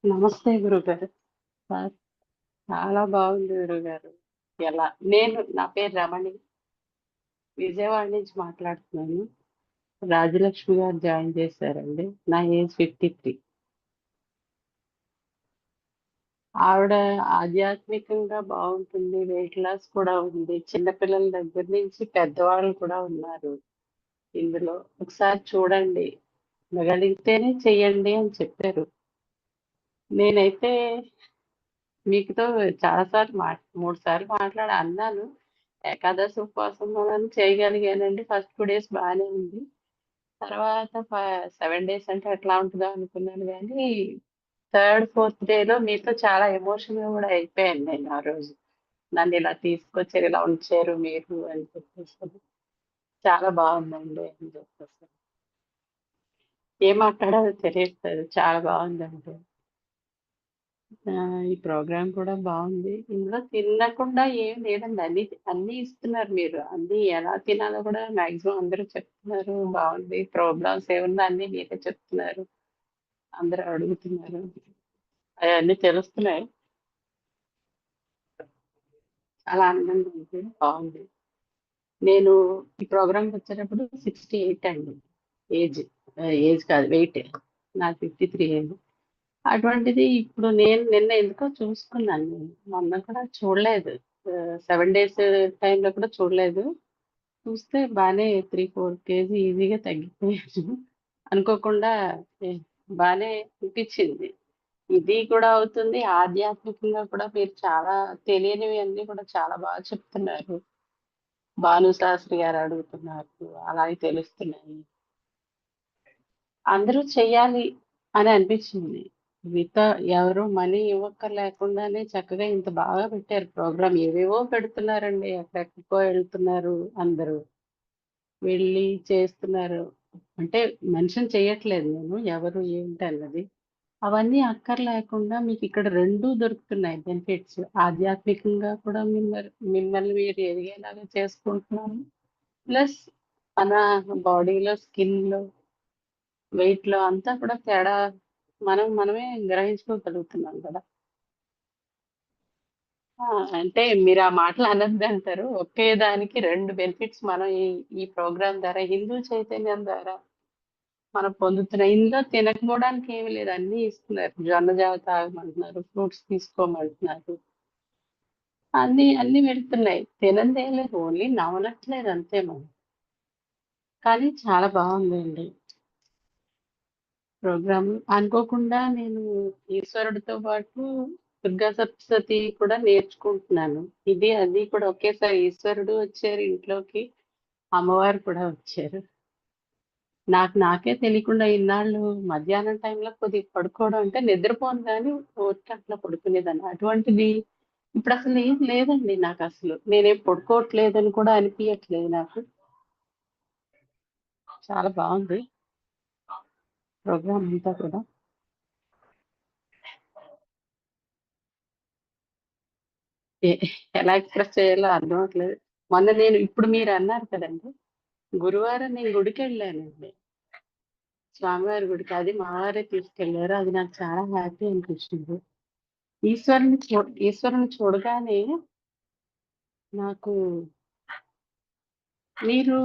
నమస్తే గురుగారు. సార్ చాలా బాగుంది గురుగారు. ఎలా నా పేరు రమణి. విజయవాడ నుంచి మాట్లాడుతున్నాను. రాజలక్ష్మి గారు జాయిన్ చేశారండి. నా ఏజ్ 53. ఆవిడ ఆధ్యాత్మికంగా బాగుంటుంది. వెయిట్ లాస్ కూడా ఉంది. చిన్నపిల్లల దగ్గర నుంచి పెద్దవాళ్ళు కూడా ఉన్నారు ఇందులో. ఒకసారి చూడండి. వినగలిగితేనే చెయ్యండి అని చెప్పారు. నేనైతే మీకుతో చాలా సార్లు 3 సార్లు అన్నాను. ఏకాదశి ఉపవాసం మూలాన చేయగలిగానండి. ఫస్ట్ 2 డేస్ బానే ఉంది. తర్వాత 7 డేస్ అంటే ఎట్లా ఉంటదో అనుకున్నాను గానీ, థర్డ్, ఫోర్త్ డేలో మీతో చాలా ఎమోషనల్ గూడా అయిపోయాను నేను ఆ రోజు. నన్నిలా తీసుకొచ్చారు, ఇలా ఉంచారు మీరు అని చెప్పేసని. చాలా బావుందండి అని చెప్పేసి. ఏం మాట్లాడాలో తెలియట్లేదు. చాలా బావుందండి. ఈ ప్రోగ్రామ్ కూడా బావుంది. ఇందులో తినకుండా ఏం లేదండి. అన్నీ ఇస్తున్నారు మీరు. అన్నీ ఎలా తినాలో కూడా మాక్సిమం అందరూ చెప్తున్నారు. బావుంది. ప్రోగ్రామ్స్ ఏమున్నా అన్నీ మీరే చెప్తున్నారు. అందరూ అడుగుతున్నారు. అయన్నీ తెలుస్తున్నాయి. చాలా ఆనందంగా ఉంది. బావుంది. నేను ఈ ప్రోగ్రామ్‌కొచ్చేటప్పుడు 68 అండి ఏజ్. ఏజ్ కాదు వెయిట్. నాది 53 ఏజ్. అటువంటిది ఇప్పుడు నేను నిన్న ఎందుకో చూసుకున్నాను నేను. మొన్న కూడా చూడలేదు. 7 డేస్ టైమ్‌లో కూడా చూడలేదు. చూస్తే బానే 3, 4 కేజీ ఈజీగా తగ్గిపోయాను. అనుకోకుండా ఎ బానే అనిపిచ్చింది. ఇది కూడా అవుతుంది. ఆధ్యాత్మికంగా కూడా మీరు చాలా తెలియనివి అన్నీ కూడా చాలా బాగా చెప్తున్నారు. భాను శాస్త్రి గారు అడుగుతున్నారు. అలాగే తెలుస్తున్నాయి. అందరూ చెయ్యాలి అని అనిపించింది. మిగతా ఎవరు మనీ ఇవ్వక్కర్లేకుండానే చక్కగా ఇంత బాగా పెట్టారు ప్రోగ్రామ్. ఏవేవో పెడుతున్నారండి. ఎక్కడెక్కడికో ఎళ్తున్నారు అందరూ. వెళ్ళి చేస్తున్నారు. అంటే మెన్షన్ చేయట్లేదు నేను. ఎవరు ఏంటన్నది. అవన్నీ అక్కర్లేకుండా మీకిక్కడ 2 దొరుకుతున్నాయి బెనిఫిట్స్. ఆధ్యాత్మికంగా కూడా మిమ్మల్ని మీరు ఎదిగేలాగా చేసుకుంటున్నారు. ప్లస్ మన బాడీలో, స్కిన్‌లో, వెయిట్‌లో అంతా కూడా తేడా మనమే గ్రహించుకోగలుగుతున్నాం కదా! ఆ! అంటే మీరు ఆ మాటలు అనొద్దంటారు. ఒకే దానికి 2 బెనిఫిట్స్ మనం ఈ ప్రోగ్రామ్ ద్వారా హిందూ చైతన్యం ద్వారా మనం పొందుతున్నాం. ఇందులో తినకపోవడానికి ఏమి లేదు. అన్నీ ఇస్తున్నారు. జొన్న జావ తాగమంటున్నారు. ఫ్రూట్స్ తీసుకోమంటున్నారు. అన్నీ వెళ్తున్నాయి. తినందేం లేదు. ఓన్లీ నమలట్లేదు అంతే మనం. కానీ చాలా బావుందండి ప్రోగ్రాము. అనుకోకుండా నేను ఈశ్వరుడితో పాటు దుర్గా సప్తశతి కూడా నేర్చుకుంటున్నాను. అది కూడా ఒకేసారి ఈశ్వరుడు వచ్చారు ఇంట్లోకి. అమ్మవారు కూడా వచ్చారు. నాకే తెలియకుండా ఇన్నాళ్ళు మధ్యాహ్నం టైంలో కొద్దిగా పడుకోవడం అంటే నిద్రపోను గానీ ఊరికే అట్లా పడుకునేదాన్ని. అటువంటిది ఇప్పుడసలు ఏం లేదండి నాకసలు. నేనేం పడుకోవట్లేదని కూడా అనిపియట్లేదు నాకు. చాలా బావుంది ప్రోగ్రామ్ అంతా కూడా. ఎ ఎలా ఎక్స్‌ప్రెస్ చేయాలో అర్థం అవ్వట్లేదు. మొన్న నేను ఇప్పుడు మీరన్నారు కదండీ! గురువారం నేను గుడికెళ్ళానండి. స్వామివారి గుడికి. అది మా వారే తీసుకెళ్లారు. అది నాకు చాలా హ్యాపీ అనిపించింది. ఈశ్వరుని చూడగానే నాకు మీరు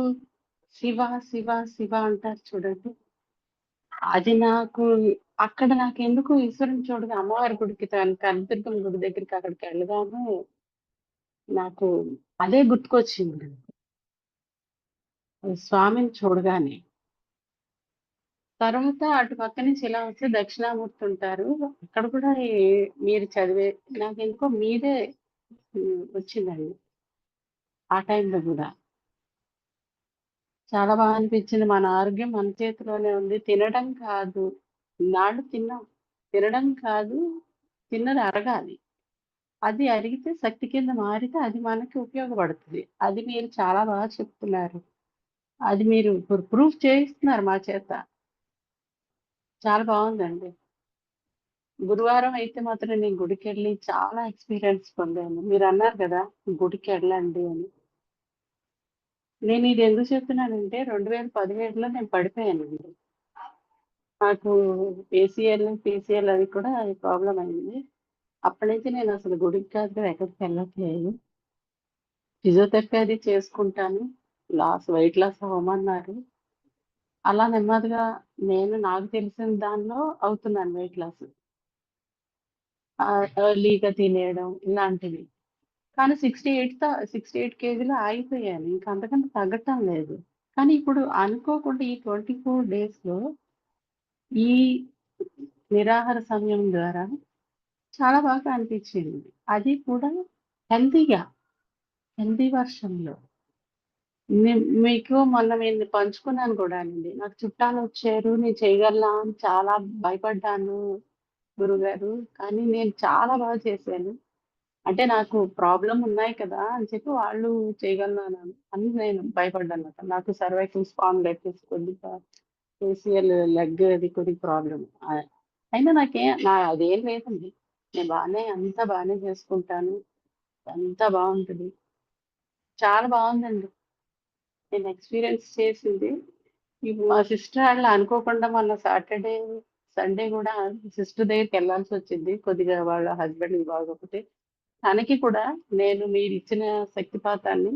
శివ, శివ, శివ అంటారు చూడండి. అది నాకు అక్కడ నాకెందుకో ఈశ్వరుని చూడగా అమ్మవారి గుడికి కనకదుర్గమ్మ గుడి దగ్గరికి అక్కడికెళ్ళగానే నాకు అదే గుర్తుకొచ్చింది. స్వామిని చూడగానే. తర్వాత అటు పక్క నుంచి ఇలా వస్తే దక్షిణామూర్తి ఉంటారు. అక్కడ కూడా మీరు చదివే నాకెందుకో మీదే వచ్చిందండి. ఆ టైంలో గూడా. చాలా బాగా అనిపించింది. మన ఆరోగ్యం మన చేతిలోనే ఉంది. తినడం కాదు. ఇన్నాళ్ళు తిన్నాం. తినడం కాదు, తిన్నది అరగాలి. అది అరిగితే శక్తి కింద మారితే అది మనకి ఉపయోగపడుతది. అది మీరు చాలా బాగా చెప్తున్నారు. అది మీరు ఇప్పుడు ప్రూఫ్ చేయిస్తున్నారు మా చేత. చాలా బావుందండి. గురువారం అయితే మాత్రం నేను గుడికెళ్ళి చాలా ఎక్స్‌పీరియన్స్ పొందాను. మీరన్నారు గదా! గుడికెళ్ళండి అని. నేను ఇది ఎందుకు చెప్తున్నానంటే 2017లో నేను పడిపోయానండి. నాకు ఏసీఎల్, పీసీఎల్ అవి కూడా ప్రాబ్లమ్ అయింది. అప్పటి నుంచి నేను అసలు గుడికి కాదు ఎక్కడికి వెళ్ళట్లేదు. ఫిజియోథెరపీ అది చేసుకుంటాను. వెయిట్ లాస్ అవ్వమన్నారు. అలా నెమ్మదిగా నాకు తెలిసిన దానిలో అవుతున్నాను వెయిట్ లాస్. ఎర్లీగా తినేయడం ఇలాంటివి. కానీ 68 కేజీలో ఆగిపోయాను. ఇంక అంతకంటే తగ్గటం లేదు. కానీ ఇప్పుడు అనుకోకుండా ఈ 24 డేస్‌లో ఈ నిరాహార సమయం ద్వారా చాలా బాగా అనిపించింది. అది కూడా హెల్తీగా, హెల్తీ వర్షన్‌లో. మీకు మొన్న నేను పంచుకున్నాను కూడానండి. నాకు చుట్టాలొచ్చారు. నేను చేయగలనా అని చాలా భయపడ్డాను గురుగారు. కానీ నేను చాలా బాగా చేశాను. అంటే నాకు ప్రాబ్లమ్ ఉన్నాయి కదా! అని చెప్పి వాళ్ళు చేయగలనన్నాను అని నేను భయపడ్డానన్నమాట. నాకు సర్వైకల్ స్పాండిలైటిస్ కొద్దిగా ఏసీఎల్ లెగ్ అది కొద్దిగా ప్రాబ్లమ్. అయినా అదేం లేదండి. నేను అంతా బానే చేసుకుంటాను. అంతా బావుంటది. చాలా బావుందండి. నేను ఎక్స్‌పీరియన్స్ చేసింది. ఇప్పుడు మా సిస్టర్ ఆళ్ళు అనుకోకుండా మొన్న సండే గూడా సిస్టర్ దగ్గరికెళ్ళాల్సొచ్చింది. కొద్దిగా వాళ్ళ హస్బెండ్‌కి బాగోకపోతే. తనకి కూడా నేను మీరిచ్చిన శక్తిపాతాన్ని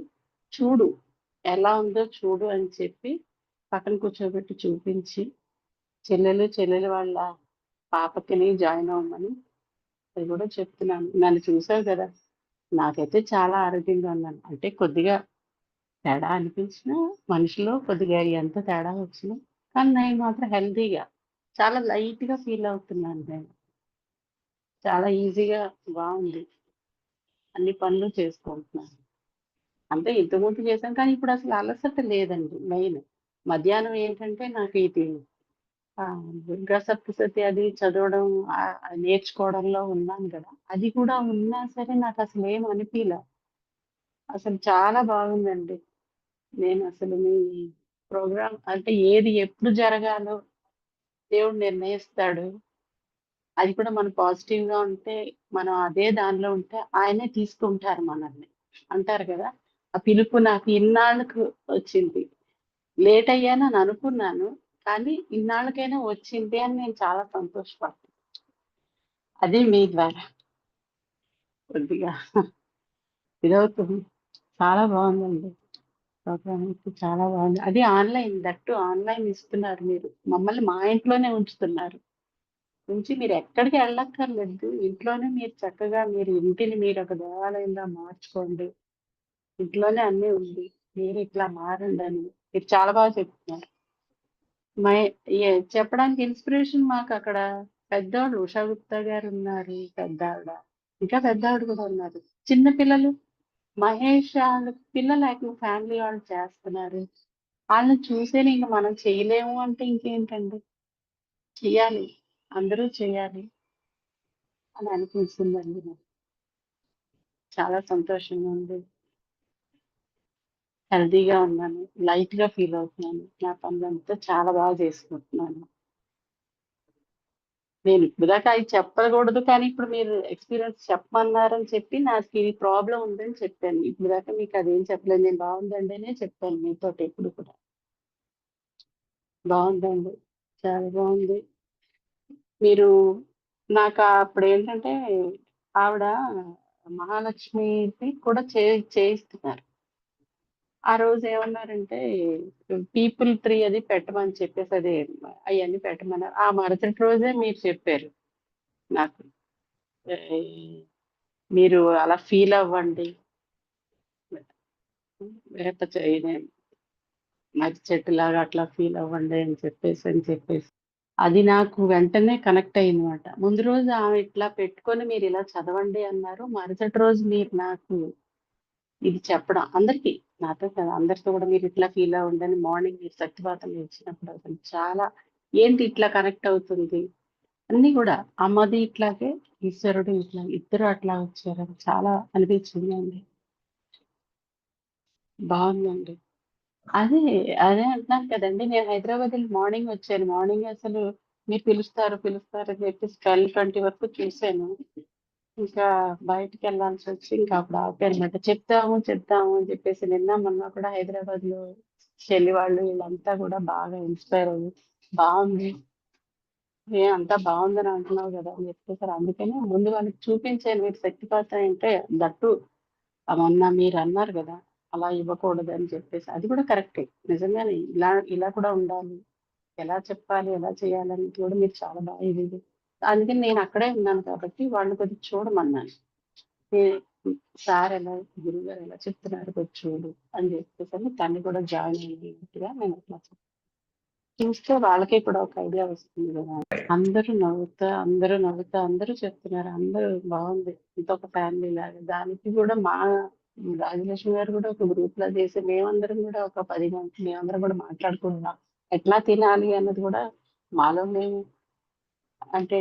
చూడు, ఎలా ఉందో చూడు అని చెప్పి పక్కన కూర్చోబెట్టి చూపించి, చెల్లెలు వాళ్ళ పాపకిని జాయిన్ అవ్వమని అది కూడా చెప్తున్నాను. నన్ను చూసావు గదా! నాకైతే చాలా ఆరోగ్యంగా ఉన్నాను. అంటే కొద్దిగా తేడా అనిపించినా, మనిషిలో కొద్దిగా ఎంత తేడా వచ్చినా, కానీ నేను మాత్రం హెల్తీగా, చాలా లైట్‌గా ఫీల్ అవుతున్నాను నేను. చాలా ఈజీగా బావుంది. అన్ని పనులు చేసుకుంటున్నాను. అంటే ఇంతకుముందు చేశాను. కానీ ఇప్పుడసలు అలసట లేదండి మెయిన్. మధ్యాహ్నం ఏంటంటే నాకు ఇది దుర్గా సప్తశతి అది చదవడం నేర్చుకోవడంలో ఉన్నాను గదా! అది కూడా ఉన్నా సరే నాకసలేం అనిపియలా. అసలు చాలా బాగుందండి. నేనసలు మీ ప్రోగ్రామ్ అంటే ఏది ఎప్పుడు జరగాలో దేవుడు నిర్ణయిస్తాడు. అది కూడా మనం పాజిటివ్‌గా ఉంటే, మనం అదే దానిలో ఉంటే ఆయనే తీసుకుంటారు మనల్ని. అంటారు గదా! ఆ పిలుపు నాకు ఇన్నాళ్ళకు వచ్చింది. లేట్ అయ్యానని అనుకున్నాను. కానీ ఇన్నాళ్ళకైనా వచ్చింది అని నేను చాలా సంతోషపడుతున్నా. అది మీ ద్వారా కొద్దిగా ఇదవుతుంది. చాలా బావుందండి. ప్రోగ్రామ్ అయితే చాలా బావుంది. అది ఆన్‌లైన్ ఇస్తున్నారు మీరు. మమ్మల్ని మా ఇంట్లోనే ఉంచుతున్నారు. ఉంచి మీరెక్కడికి ఎళ్ళక్కర్లేదు. ఇంట్లోనే మీరు చక్కగా ఇంటిని మీరొక దేవాలయంలా మార్చుకోండి. ఇంట్లోనే అన్నీ ఉంది. మీరిట్లా మారండని మీరు చాలా బాగా చెప్తున్నారు. మై చెప్పడానికి ఇన్‌స్పిరేషన్ మాకక్కడ పెద్దోళ్ళు ఉషా గుప్తా గారున్నారు. పెద్దావిడ. ఇంకా పెద్దావిడ కూడా ఉన్నారు. చిన్న పిల్లలు మహేష్ ఆళ్ళ పిల్లలు ఏకంగా ఫ్యామిలీ వాళ్ళు చేస్తున్నారు. ఆళ్ళని చూసేనే ఇంక మనం చేయలేము అంటే ఇంకేంటండి. చెయ్యాలి. అందరూ చేయాలి అని అనిపిస్తుందండి నాకు. చాలా సంతోషంగా ఉంది. హెల్తీగా ఉన్నాను. లైట్‌గా ఫీల్ అవుతున్నాను. నా పనులంతా చాలా బాగా చేసుకుంటున్నాను. నేను ఇప్పటిదాకా అయి చెప్పకూడదు. కానీ ఇప్పుడు మీరు ఎక్స్‌పీరియన్స్ చెప్పమన్నారని చెప్పి నాకీ ప్రాబ్లమ్ ఉందని చెప్పాను. ఇప్పటిదాకా మీకదేం చెప్పలేదు. నేను బావుందండనే చెప్పాను మీతోటి ఎప్పుడు కూడా. బావుందండి. చాలా బావుంది. మీరు అప్పుడేంటంటే ఆవిడ మహాలక్ష్మిది కూడా చేయిస్తున్నారు. ఆ రోజు ఏమన్నారంటే పీపుల్ ట్రీ అది పెట్టమని చెప్పేసి అయన్నీ పెట్టమన్నారు. ఆ మరుసటి రోజే మీరు చెప్పారు నాకు. ఆహ్, మీరు అలా ఫీల్ అవ్వండి. వేప చె ఇది మర్రి చెట్టులాగా అట్లా ఫీల్ అవ్వండి అని చెప్పేసి. అది నాకు వెంటనే కనెక్ట్ అయిందన్నమాట. ముందు రోజు ఆమె ఇట్లా పెట్టుకొని మీరిలా చదవండి అన్నారు. మరుసటి రోజు మీరు నాకు ఇది చెప్పడం అందరికీ నాతో కాదు అందరితో కూడా మీరిట్లా ఫీల్ అవ్వండి అని మార్నింగ్ మీరు శక్తిపాతం ఇచ్చినప్పుడు అసలు చాలా ఏంటి ఇట్లా కనెక్ట్ అవుతుంది. అన్నీ గూడా అమ్మది ఇట్లాగే, ఈశ్వరుడు ఇట్లా ఇద్దరు అట్లా వచ్చారని చాలా అనిపించిందండి. బావుందండి. అదే, అదే అంటున్నాను కదండీ! నేను హైదరాబాద్ ఎళ్లి మార్నింగ్ వచ్చాను. మార్నింగ్ అసలు మీరు పిలుస్తారు అని చెప్పేసి 12:20 వరకు చూసాను. ఇంకా బయటికెళ్ళాల్సొచ్చి ఇంకా అప్పుడు ఆపానన్నమాట. చెప్దాము అని చెప్పేసి నిన్న, మొన్న కూడా హైదరాబాద్‌లో చెల్లి వాళ్ళు వీళ్ళంతా కూడా బాగా ఇన్‌స్పైర్ అయ్యి బావుంది. అంతా బాగుందని అంటున్నావు కదా అని చెప్పేసారు. అందుకని ముందు వాళ్ళకి చూపించాను మీరు శక్తిపాతం అంటే దట్టు మొన్న మీరు అన్నారు కదా అలా ఇవ్వకూడదు అని చెప్పేసి అది కూడా కరెక్టే నిజంగానే ఇలా ఇలా కూడా ఉండాలి ఎలా చెప్పాలి ఎలా చేయాలని కూడా మీరు చాలా బాగా ఇది అందుకని నేను అక్కడే ఉన్నాను కాబట్టి వాళ్ళు కొద్దిగా చూడమన్నాను ఏ- సార్ ఎలా గురువు గారు ఎలా చెప్తున్నారు కొద్ది చూడు అని చెప్పేసి తను కూడా జాయిన్ అయ్యేట్టుగా నేను అట్లా చూస్తే వాళ్ళకి కూడా ఒక ఐడియా వస్తుంది కదా అందరూ నవ్వుతా అందరూ చెప్తున్నారు అందరూ బాగుంది ఇంకొక ఫ్యామిలీ లాగా దానికి కూడా మా రాజలక్ష్మి గారు కూడా ఒక గ్రూప్ లో చేసి మేమందరం కూడా ఒక 10 మంది మేమందరం కూడా మాట్లాడుకుంటున్నాం ఎట్లా తినాలి అన్నది కూడా మాలో మేము అంటే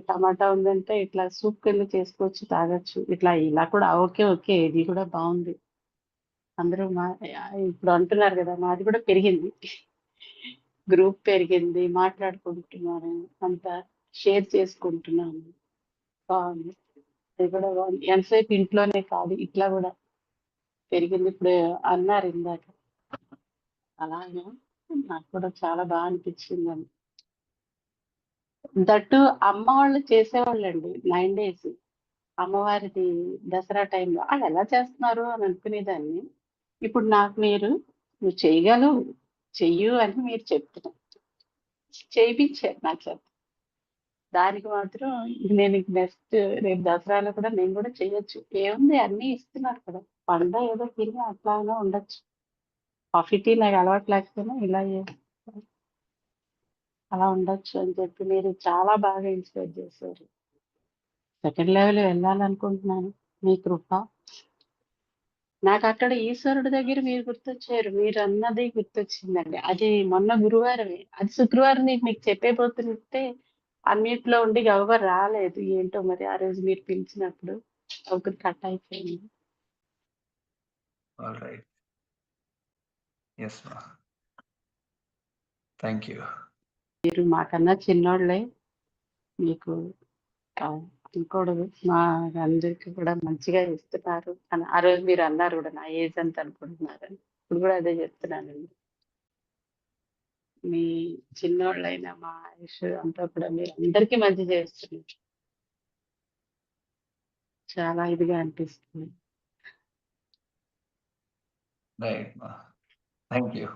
టమాటా ఉందంటే ఇట్లా సూప్ కింద చేసుకోవచ్చు తాగొచ్చు ఇట్లా ఇలా కూడా ఓకే ఓకే ఇది కూడా బాగుంది అందరూ ఇప్పుడు అంటున్నారు కదా మాది కూడా పెరిగింది గ్రూప్ పెరిగింది మాట్లాడుకుంటున్నారు అంతా షేర్ చేసుకుంటున్నాము బాగుంది అది కూడా బాగుంది ఎంతసేపు ఇంట్లోనే కాదు ఇట్లా కూడా పెరిగింది ఇప్పుడు అన్నారు ఇందాక అలాగే నాకు కూడా చాలా బాగా అనిపించింది దట్టు అమ్మ వాళ్ళు చేసేవాళ్ళండి 9 days అమ్మవారిది దసరా టైంలో వాళ్ళు ఎలా చేస్తున్నారు అని అనుకునేదాన్ని ఇప్పుడు నాకు మీరు నువ్వు చేయగలవు చెయ్యు అని మీరు చెప్తున్నారు చేయించారు నా చేత దానికి మాత్రం నేను నెక్స్ట్ రేపు దసరాలో కూడా నేను కూడా చెయ్యొచ్చు ఏముంది అన్ని ఇస్తున్నారు కదా పండగ ఏదో తిని అట్లానే ఉండొచ్చు కాఫీ టీ నాకు అలవాటు లేకపోయినా ఇలా అలా ఉండొచ్చు అని చెప్పి మీరు చాలా బాగా ఇన్స్పైర్ చేశారు సెకండ్ లెవెల్ వెళ్ళాలనుకుంటున్నాను మీ కృప నాకు అక్కడ ఈశ్వరుడి దగ్గర మీరు గుర్తొచ్చారు మీరు అన్నది గుర్తొచ్చిందండి అది మొన్న గురువారమే అది శుక్రవారం మీకు చెప్పేపోతుంటే అన్నిట్లో ఉండి ఎవరు రాలేదు ఏంటో మరి ఆ రోజు మీరు పిలిచినప్పుడు ఒకటి కట్ అయిపోయింది All right. Yes, ma. Thank you. మీరు మాకన్నా చిన్నోళ్ళే మీకు అనుకోడదు మా అందరికి కూడా మంచిగా ఇస్తున్నారు అని ఆ రోజు మీరు అన్నారు కూడా నా ఏజ్ అంత అనుకుంటున్నారని ఇప్పుడు కూడా అదే చెప్తున్నానండి మీ చిన్నోళ్ళైన మా ఆయుష్ అంతా కూడా మీరు అందరికీ మంచి చేస్తున్నారు చాలా ఇదిగా అనిపిస్తుంది Right, ma. Thank you.